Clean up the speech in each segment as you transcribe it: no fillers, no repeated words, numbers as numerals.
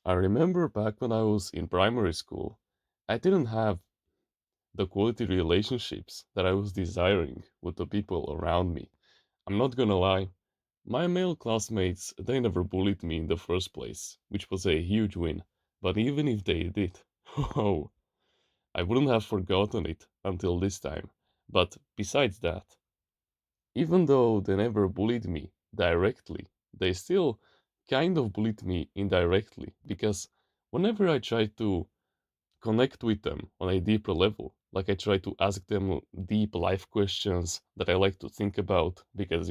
I remember back when I was in primary school, I didn't have the quality relationships that I was desiring with the people around me. I'm not gonna lie, my male classmates, they never bullied me in the first place, which was a huge win. But even if they did, oh, I wouldn't have forgotten it until this time. But besides that, even though they never bullied me directly, they still kind of bullied me indirectly because whenever I tried to connect with them on a deeper level, like I try to ask them deep life questions that I like to think about because,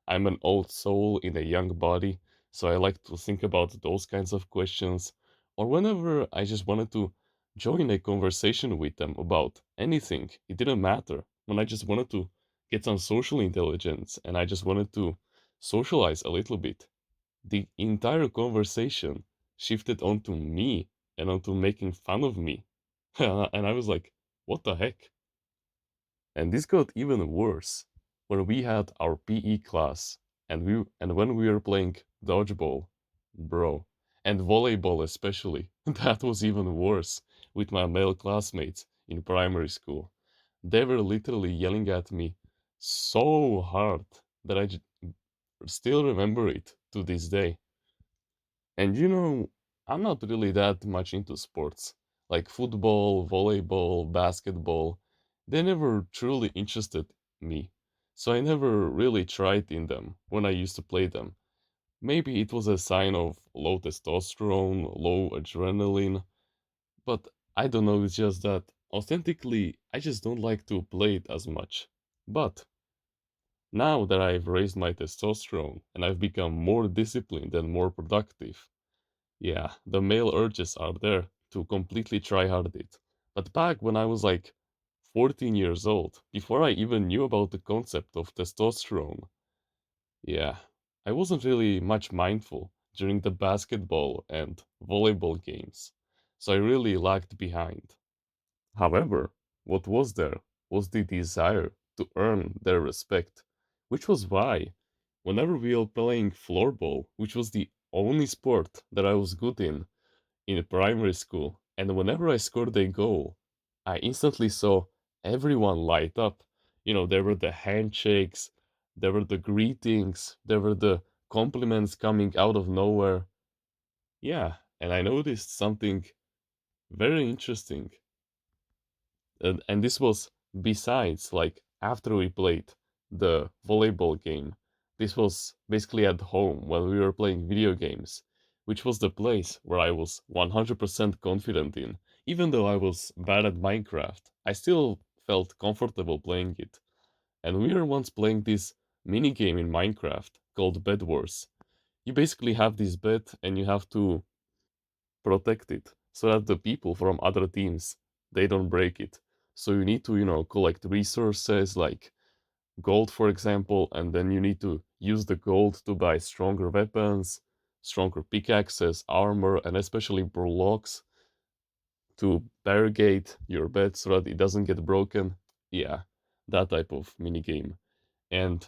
I'm an old soul in a young body, so I like to think about those kinds of questions. Or whenever I just wanted to join a conversation with them about anything, it didn't matter. When I just wanted to get some social intelligence and I just wanted to socialize a little bit, the entire conversation shifted onto me and onto making fun of me. And I was like, what the heck? And this got even worse when we had our PE class and when we were playing dodgeball, bro, and volleyball especially. That was even worse with my male classmates in primary school. They were literally yelling at me so hard that still remember it to this day. And I'm not really that much into sports. Like football, volleyball, basketball, they never truly interested me. So I never really tried in them when I used to play them. Maybe it was a sign of low testosterone, low adrenaline, but I don't know, it's just that authentically, I just don't like to play it as much. But now that I've raised my testosterone and I've become more disciplined and more productive, yeah, the male urges are there to completely try hard it. But back when I was like 14 years old, before I even knew about the concept of testosterone, yeah, I wasn't really much mindful during the basketball and volleyball games. So I really lagged behind. However, what was there was the desire to earn their respect, which was why, whenever we were playing floorball, which was the only sport that I was good in primary school, and whenever I scored a goal, I instantly saw everyone light up. There were the handshakes, there were the greetings, there were the compliments coming out of nowhere. Yeah, and I noticed something very interesting. And this was besides, like, after we played the volleyball game. This was basically at home when we were playing video games, which was the place where I was 100% confident in. Even though I was bad at Minecraft, I still felt comfortable playing it. And we were once playing this mini game in Minecraft called Bed Wars. You basically have this bed and you have to protect it so that the people from other teams, they don't break it. So you need to, collect resources like gold, for example, and then you need to use the gold to buy stronger weapons, stronger pickaxes, armor, and especially blocks to barricade your bed so that it doesn't get broken. Yeah, that type of minigame. And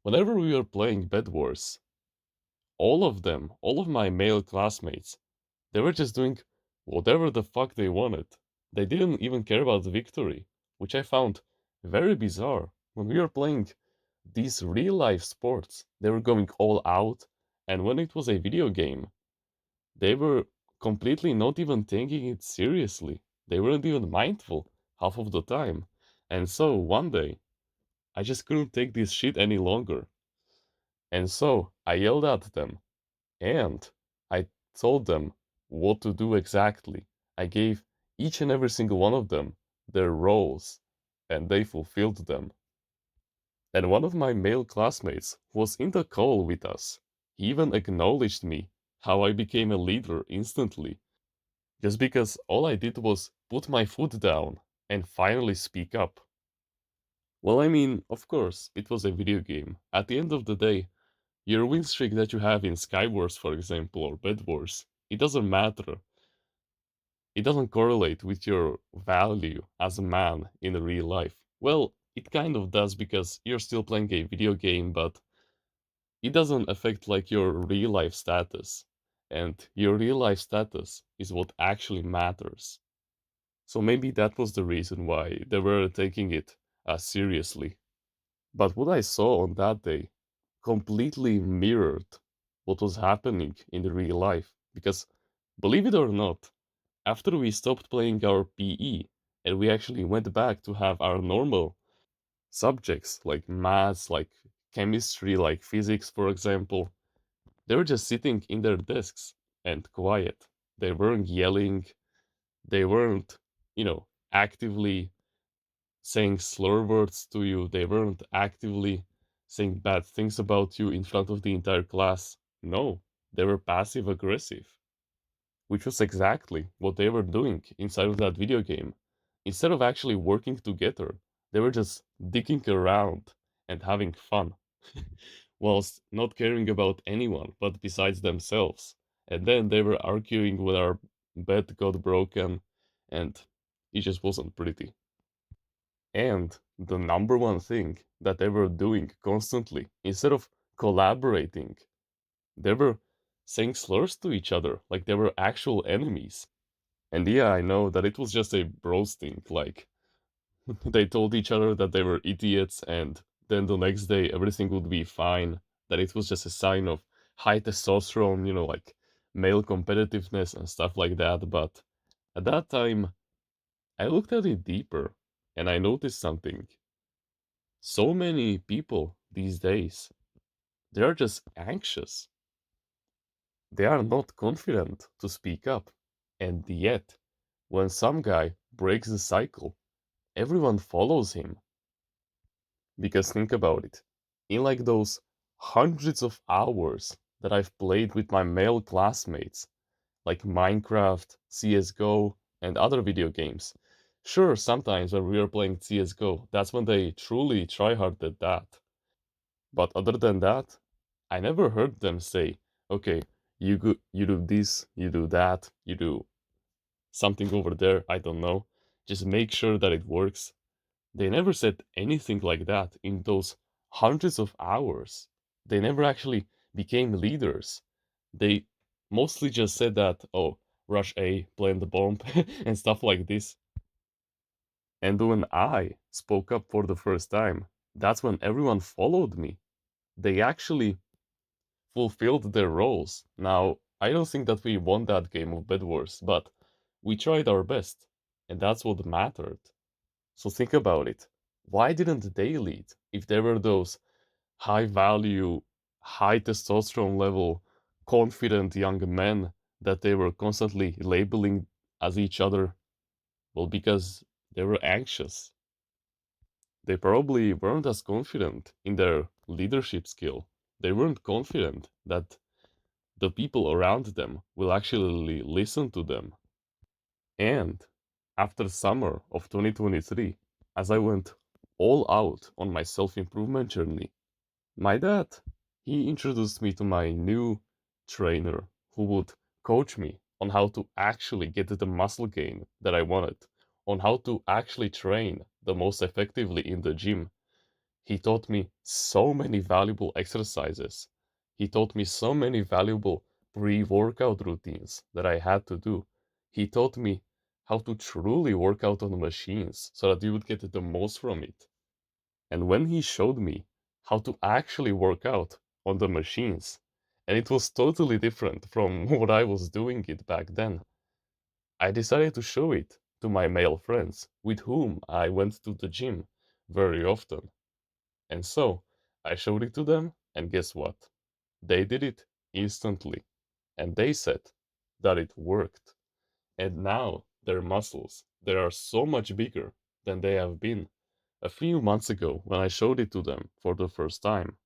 whenever we were playing Bed Wars, all of them, all of my male classmates, they were just doing whatever the fuck they wanted. They didn't even care about the victory, which I found very bizarre. When we were playing these real life sports, they were going all out, and when it was a video game, they were completely not even taking it seriously. They weren't even mindful half of the time. And so one day, I just couldn't take this shit any longer. And so I yelled at them and I told them what to do exactly. I gave each and every single one of them their roles, and they fulfilled them. And one of my male classmates who was in the call with us. He even acknowledged me, how I became a leader instantly, just because all I did was put my foot down and finally speak up. Well, I mean, of course, it was a video game. At the end of the day, your win streak that you have in Skywars, for example, or Bed Wars, it doesn't matter. It doesn't correlate with your value as a man in real life. Well, it kind of does because you're still playing a video game, but it doesn't affect like your real life status. and your real life status is what actually matters. So maybe that was the reason why they were taking it as seriously. But what I saw on that day completely mirrored what was happening in the real life. Because, believe it or not, after we stopped playing our PE and we actually went back to have our normal subjects like maths, like chemistry, like physics, for example, they were just sitting in their desks and quiet. They weren't yelling, they weren't, actively saying slur words to you, they weren't actively saying bad things about you in front of the entire class. No, they were passive aggressive, which was exactly what they were doing inside of that video game. Instead of actually working together, they were just dicking around and having fun, whilst not caring about anyone but besides themselves. And then they were arguing when our bed got broken, and it just wasn't pretty. And the number one thing that they were doing constantly, instead of collaborating, they were saying slurs to each other like they were actual enemies. And yeah, I know that it was just a bros thing. Like, they told each other that they were idiots, and then the next day everything would be fine. That it was just a sign of high testosterone, like male competitiveness and stuff like that. But at that time, I looked at it deeper and I noticed something. So many people these days, they are just anxious. They are not confident to speak up. And yet, when some guy breaks the cycle, everyone follows him. Because think about it. In like those hundreds of hours that I've played with my male classmates, like Minecraft, CSGO, and other video games. Sure, sometimes when we are playing CSGO, that's when they truly try hard at that. But other than that, I never heard them say, okay, you do this, you do that, you do something over there, I don't know. Just make sure that it works. They never said anything like that in those hundreds of hours. They never actually became leaders. They mostly just said that, oh, rush A, plant the bomb, and stuff like this. And when I spoke up for the first time, that's when everyone followed me. They actually fulfilled their roles. Now, I don't think that we won that game of Bed Wars, but we tried our best, and that's what mattered. So think about it. Why didn't they lead if there were those high value, high testosterone level, confident young men that they were constantly labeling as each other? Well, because they were anxious. They probably weren't as confident in their leadership skill. They weren't confident that the people around them will actually listen to them. And after summer of 2023, as I went all out on my self improvement journey, my dad, he introduced me to my new trainer who would coach me on how to actually get the muscle gain that I wanted, on how to actually train the most effectively in the gym. He taught me so many valuable exercises. He taught me so many valuable pre workout routines that I had to do. He taught me how to truly work out on the machines so that you would get the most from it. And when he showed me how to actually work out on the machines, and it was totally different from what I was doing it back then, I decided to show it to my male friends with whom I went to the gym very often. And so I showed it to them, and guess what? They did it instantly. And they said that it worked. And now their muscles, they are so much bigger than they have been a few months ago when I showed it to them for the first time.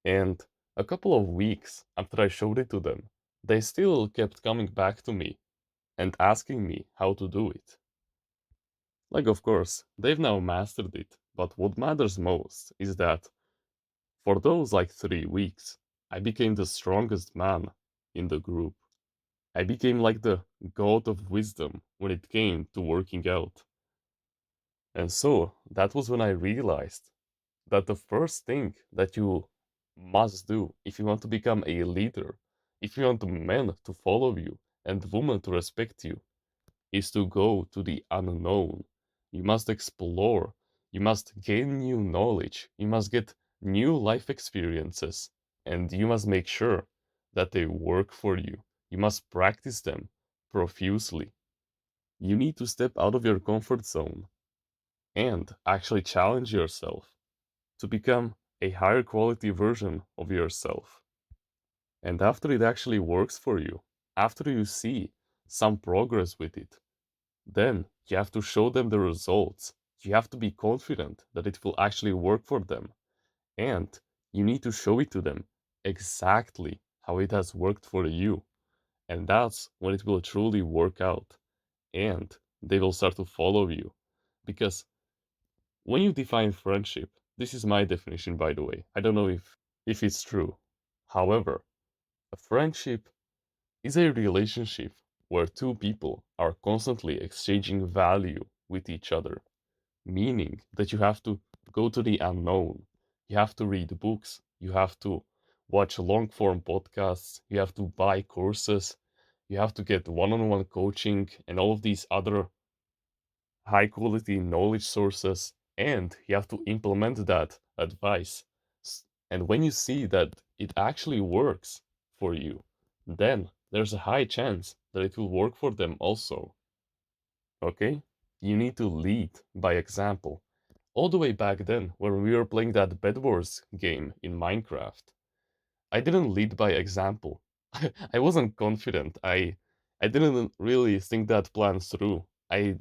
And a couple of weeks after I showed it to them, they still kept coming back to me and asking me how to do it. Like, of course, they've now mastered it, but what matters most is that for those like 3 weeks, I became the strongest man in the group. I became like the god of wisdom when it came to working out. And so that was when I realized that the first thing that you must do if you want to become a leader if you want men to follow you and women to respect you, is to go to the unknown. You must explore. You must gain new knowledge. You must get new life experiences. And you must make sure that they work for you. You must practice them profusely. You need to step out of your comfort zone and actually challenge yourself to become a higher quality version of yourself. And after it actually works for you, after you see some progress with it, then you have to show them the results. You have to be confident that it will actually work for them. And you need to show it to them exactly how it has worked for you. And that's when it will truly work out. And they will start to follow you. Because when you define friendship, this is my definition, by the way. I don't know if it's true. However, a friendship is a relationship where two people are constantly exchanging value with each other, meaning that you have to go to the unknown. You have to read books, you have to watch long form podcasts, you have to buy courses, you have to get one on one coaching and all of these other high quality knowledge sources, and you have to implement that advice. And when you see that it actually works for you, then there's a high chance that it will work for them also. Okay? You need to lead by example. All the way back then, when we were playing that Bed Wars game in Minecraft, I didn't lead by example. I wasn't confident. I didn't really think that plan through. I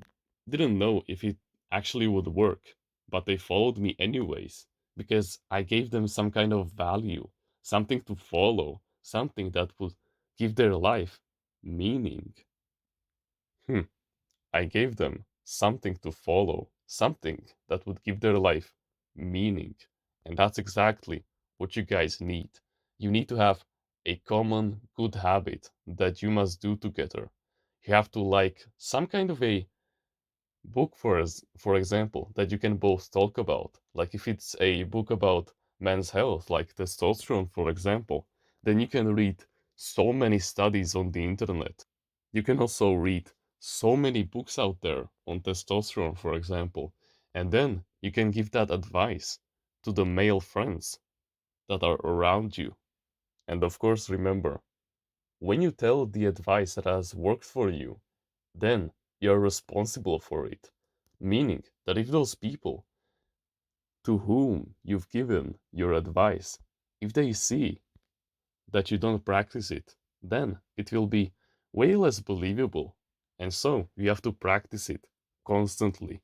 didn't know if it actually would work, but they followed me anyways because I gave them some kind of value, something to follow, something that would give their life meaning. Hmm. I gave them something to follow, something that would give their life meaning. And that's exactly what you guys need. You need to have a common good habit that you must do together. You have to like some kind of a book for example, that you can both talk about. Like if it's a book about men's health, like testosterone, for example, then you can read so many studies on the internet. You can also read so many books out there on testosterone, for example, and then you can give that advice to the male friends that are around you. And of course, remember, when you tell the advice that has worked for you, then you're responsible for it. Meaning that if those people to whom you've given your advice, if they see that you don't practice it, then it will be way less believable. And so you have to practice it constantly.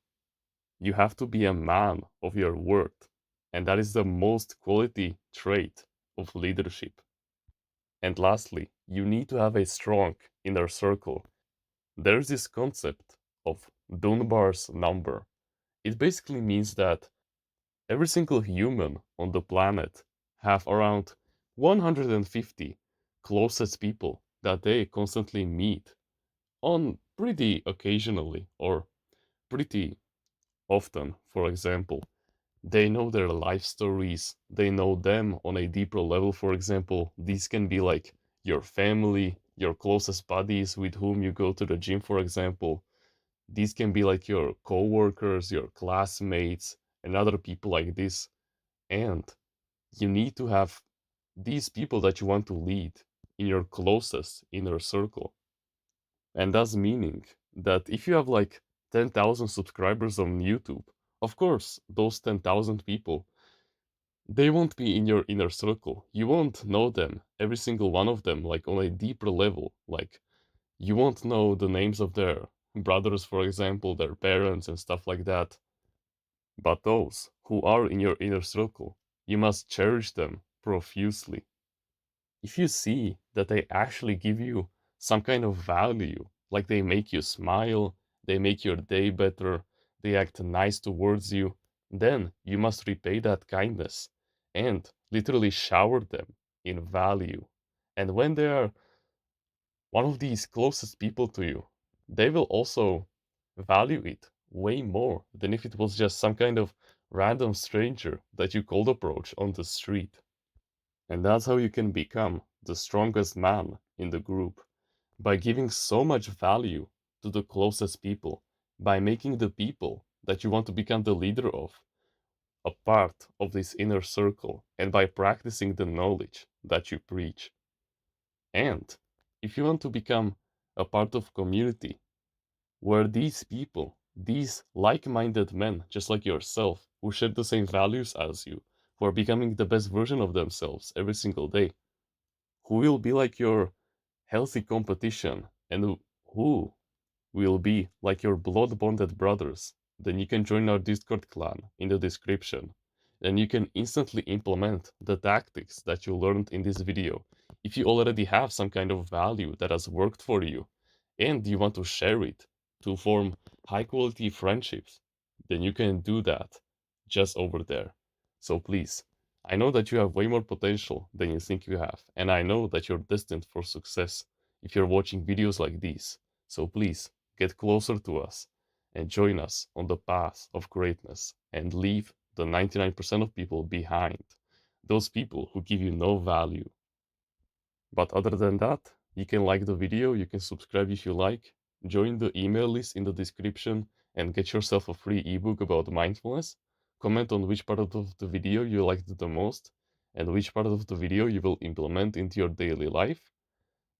You have to be a man of your word. And that is the most quality trait of leadership. And lastly, you need to have a strong inner circle. There's this concept of Dunbar's number. It basically means that every single human on the planet have around 150 closest people that they constantly meet on pretty occasionally or pretty often. For example, they know their life stories, they know them on a deeper level. For example, these can be like your family, your closest buddies with whom you go to the gym, for example. These can be like your coworkers, your classmates, and other people like this. And you need to have these people that you want to lead in your closest inner circle. And that's meaning that if you have like 10,000 subscribers on YouTube, of course, those 10,000 people, they won't be in your inner circle. You won't know them, every single one of them, like on a deeper level. Like, you won't know the names of their brothers, for example, their parents, and stuff like that. But those who are in your inner circle, you must cherish them profusely. If you see that they actually give you some kind of value, like they make you smile, they make your day better, they act nice towards you, then you must repay that kindness and literally shower them in value. And when they are one of these closest people to you, they will also value it way more than if it was just some kind of random stranger that you cold approach on the street. And that's how you can become the strongest man in the group, by giving so much value to the closest people, by making the people that you want to become the leader of a part of this inner circle, and by practicing the knowledge that you preach. And if you want to become a part of community where these people, these like-minded men, just like yourself, who share the same values as you, who are becoming the best version of themselves every single day, who will be like your healthy competition, and who will be like your blood bonded brothers, then you can join our Discord clan in the description. And you can instantly implement the tactics that you learned in this video. If you already have some kind of value that has worked for you and you want to share it to form high quality friendships, then you can do that just over there. So please, I know that you have way more potential than you think you have, and I know that you're destined for success if you're watching videos like these. So please, get closer to us and join us on the path of greatness and leave the 99% of people behind. Those people who give you no value. But other than that, you can like the video, you can subscribe if you like, join the email list in the description and get yourself a free ebook about mindfulness. Comment on which part of the video you liked the most and which part of the video you will implement into your daily life.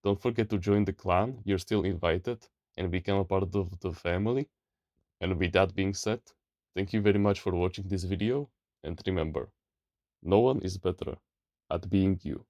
Don't forget to join the clan, you're still invited, and become a part of the family. And with that being said, thank you very much for watching this video, and remember, no one is better at being you